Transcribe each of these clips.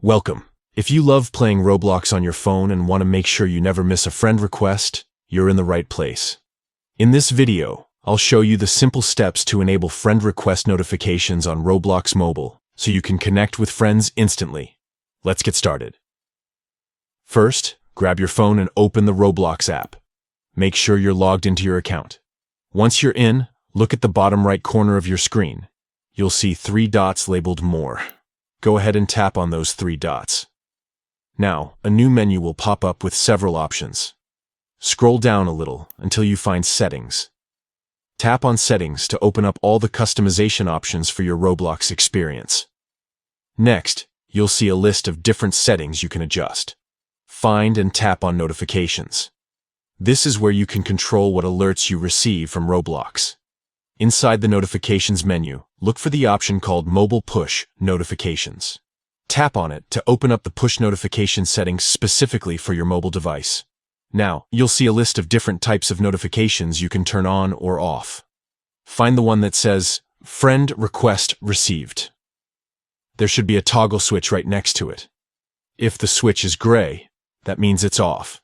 Welcome. If you love playing Roblox on your phone and want to make sure you never miss a friend request, you're in the right place. In this video, I'll show you the simple steps to enable friend request notifications on Roblox Mobile so you can connect with friends instantly. Let's get started. First, grab your phone and open the Roblox app. Make sure you're logged into your account. Once you're in, look at the bottom right corner of your screen. You'll see 3 dots labeled More. Go ahead and tap on those 3 dots. Now, a new menu will pop up with several options. Scroll down a little until you find Settings. Tap on Settings to open up all the customization options for your Roblox experience. Next, you'll see a list of different settings you can adjust. Find and tap on Notifications. This is where you can control what alerts you receive from Roblox. Inside the Notifications menu, look for the option called Mobile Push Notifications. Tap on it to open up the push notification settings specifically for your mobile device. Now, you'll see a list of different types of notifications you can turn on or off. Find the one that says, Friend Request Received. There should be a toggle switch right next to it. If the switch is gray, that means it's off.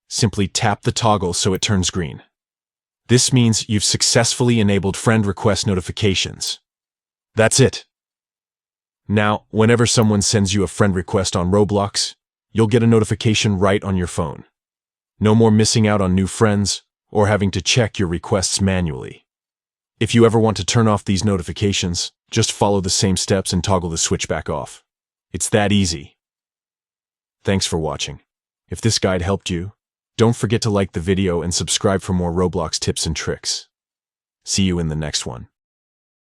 Simply tap the toggle so it turns green. This means you've successfully enabled friend request notifications. That's it. Now, whenever someone sends you a friend request on Roblox, you'll get a notification right on your phone. No more missing out on new friends or having to check your requests manually. If you ever want to turn off these notifications, just follow the same steps and toggle the switch back off. It's that easy. Thanks for watching. If this guide helped you, don't forget to like the video and subscribe for more Roblox tips and tricks. See you in the next one.